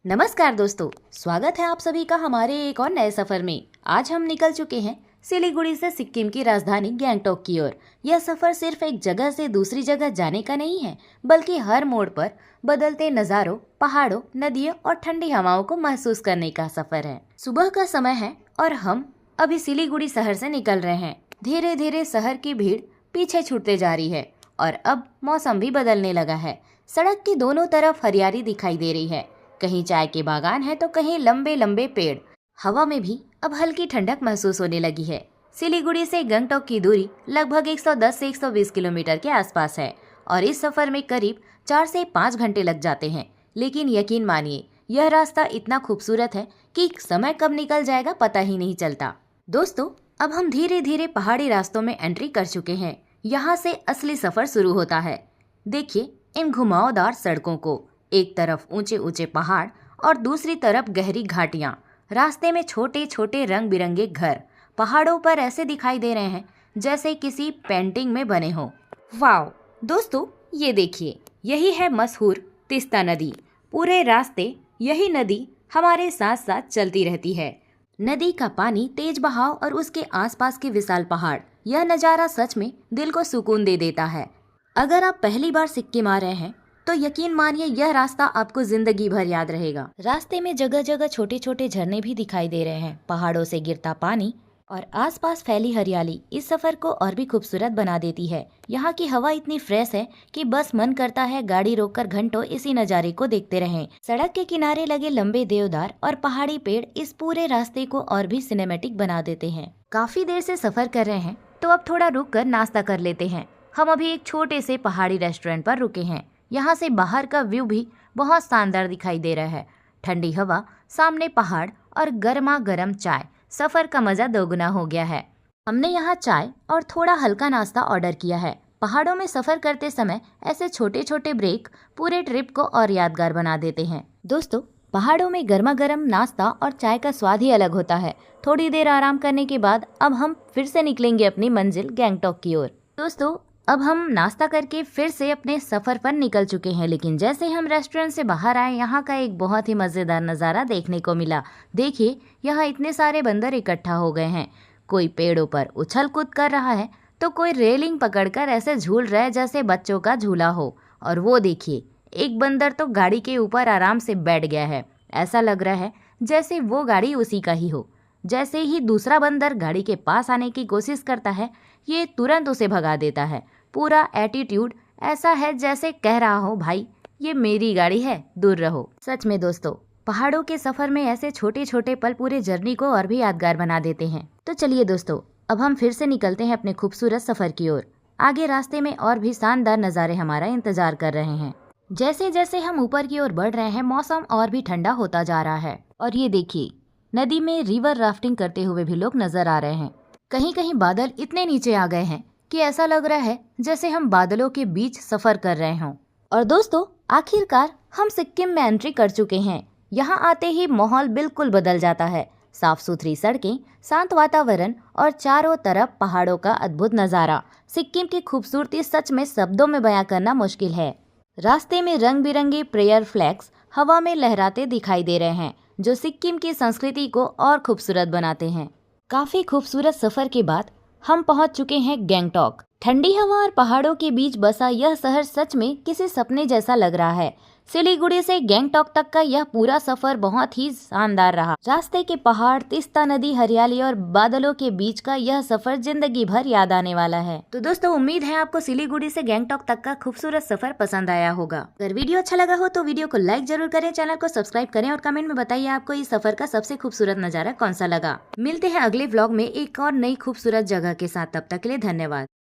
नमस्कार दोस्तों, स्वागत है आप सभी का हमारे एक और नए सफर में। आज हम निकल चुके हैं सिलीगुड़ी से सिक्किम की राजधानी गैंगटॉक की ओर। यह सफर सिर्फ एक जगह से दूसरी जगह जाने का नहीं है, बल्कि हर मोड़ पर बदलते नज़ारों, पहाड़ों, नदियों और ठंडी हवाओं को महसूस करने का सफर है। सुबह का समय है और हम अभी सिलीगुड़ी शहर से निकल रहे हैं। धीरे धीरे शहर की भीड़ पीछे छूटते जा रही है और अब मौसम भी बदलने लगा है। सड़क की दोनों तरफ हरियाली दिखाई दे रही है। कहीं चाय के बागान है तो कहीं लंबे लंबे पेड़। हवा में भी अब हल्की ठंडक महसूस होने लगी है। सिलीगुड़ी से गंगटोक की दूरी लगभग 110 से 120 किलोमीटर के आसपास है और इस सफर में करीब 4 से 5 घंटे लग जाते हैं। लेकिन यकीन मानिए, यह रास्ता इतना खूबसूरत है कि समय कब निकल जाएगा पता ही नहीं चलता। दोस्तों, अब हम धीरे धीरे पहाड़ी रास्तों में एंट्री कर चुके हैं। यहाँ से असली सफर शुरू होता है। देखिए इन घुमावदार सड़कों को, एक तरफ ऊंचे ऊंचे पहाड़ और दूसरी तरफ गहरी घाटियां। रास्ते में छोटे छोटे रंग बिरंगे घर पहाड़ों पर ऐसे दिखाई दे रहे हैं जैसे किसी पेंटिंग में बने हो। वाव दोस्तों, ये देखिए, यही है मशहूर तीस्ता नदी। पूरे रास्ते यही नदी हमारे साथ साथ चलती रहती है। नदी का पानी, तेज बहाव और उसके आसपास के विशाल पहाड़, यह नज़ारा सच में दिल को सुकून दे देता है। अगर आप पहली बार सिक्किम आ रहे हैं तो यकीन मानिए यह रास्ता आपको जिंदगी भर याद रहेगा। रास्ते में जगह जगह छोटे छोटे झरने भी दिखाई दे रहे हैं। पहाड़ों से गिरता पानी और आसपास फैली हरियाली इस सफर को और भी खूबसूरत बना देती है। यहाँ की हवा इतनी फ्रेश है कि बस मन करता है गाड़ी रोककर घंटों इसी नज़ारे को देखते रहें। सड़क के किनारे लगे लंबे देवदार और पहाड़ी पेड़ इस पूरे रास्ते को और भी सिनेमेटिक बना देते हैं। काफी देर से सफर कर रहे हैं तो अब थोड़ा रुक कर नाश्ता कर लेते हैं। हम अभी एक छोटे से पहाड़ी रेस्टोरेंट पर रुके हैं। यहाँ से बाहर का व्यू भी बहुत शानदार दिखाई दे रहा है। ठंडी हवा, सामने पहाड़ और गर्मा गर्म चाय, सफर का मजा दोगुना हो गया है। हमने यहाँ चाय और थोड़ा हल्का नाश्ता ऑर्डर किया है। पहाड़ों में सफर करते समय ऐसे छोटे छोटे ब्रेक पूरे ट्रिप को और यादगार बना देते हैं। दोस्तों, पहाड़ों में गर्मा गर्म नाश्ता और चाय का स्वाद ही अलग होता है। थोड़ी देर आराम करने के बाद अब हम फिर से निकलेंगे अपनी मंजिल गैंगटॉक की ओर। दोस्तों, अब हम नाश्ता करके फिर से अपने सफर पर निकल चुके हैं। लेकिन जैसे हम रेस्टोरेंट से बाहर आए, यहाँ का एक बहुत ही मजेदार नज़ारा देखने को मिला। देखिए, यहाँ इतने सारे बंदर इकट्ठा हो गए हैं। कोई पेड़ों पर उछल कूद कर रहा है तो कोई रेलिंग पकड़कर ऐसे झूल रहा है जैसे बच्चों का झूला हो। और वो देखिए, एक बंदर तो गाड़ी के ऊपर आराम से बैठ गया है। ऐसा लग रहा है जैसे वो गाड़ी उसी का ही हो। जैसे ही दूसरा बंदर गाड़ी के पास आने की कोशिश करता है, ये तुरंत उसे भगा देता है। पूरा एटीट्यूड ऐसा है जैसे कह रहा हो, भाई ये मेरी गाड़ी है, दूर रहो। सच में दोस्तों, पहाड़ों के सफर में ऐसे छोटे छोटे पल पूरे जर्नी को और भी यादगार बना देते हैं। तो चलिए दोस्तों, अब हम फिर से निकलते हैं अपने खूबसूरत सफर की ओर। आगे रास्ते में और भी शानदार नज़ारे हमारा इंतजार कर रहे हैं। जैसे जैसे हम ऊपर की ओर बढ़ रहे हैं, मौसम और भी ठंडा होता जा रहा है। और ये देखिए, नदी में रिवर राफ्टिंग करते हुए भी लोग नजर आ रहे हैं। कहीं कहीं बादल इतने नीचे आ गए हैं कि ऐसा लग रहा है जैसे हम बादलों के बीच सफर कर रहे हों। और दोस्तों, आखिरकार हम सिक्किम में एंट्री कर चुके हैं। यहाँ आते ही माहौल बिल्कुल बदल जाता है। साफ सुथरी सड़कें, शांत वातावरण और चारों तरफ पहाड़ों का अद्भुत नज़ारा। सिक्किम की खूबसूरती सच में शब्दों में बयां करना मुश्किल है। रास्ते में रंग बिरंगे प्रेयर फ्लैग्स हवा में लहराते दिखाई दे रहे हैं, जो सिक्किम की संस्कृति को और खूबसूरत बनाते हैं। काफी खूबसूरत सफर के बाद हम पहुंच चुके हैं गैंगटॉक। ठंडी हवा और पहाड़ों के बीच बसा यह शहर सच में किसी सपने जैसा लग रहा है। सिलीगुड़ी से गैंगटॉक तक का यह पूरा सफर बहुत ही शानदार रहा। रास्ते के पहाड़, तीस्ता नदी, हरियाली और बादलों के बीच का यह सफर जिंदगी भर याद आने वाला है। तो दोस्तों, उम्मीद है आपको सिलीगुड़ी से गैंगटॉक तक का खूबसूरत सफर पसंद आया होगा। अगर वीडियो अच्छा लगा हो तो वीडियो को लाइक जरूर करें, चैनल को सब्सक्राइब करें और कमेंट में बताइए आपको इस सफर का सबसे खूबसूरत नजारा कौन सा लगा। मिलते हैं अगले व्लॉग में एक और नई खूबसूरत जगह के साथ। तब तक के लिए धन्यवाद।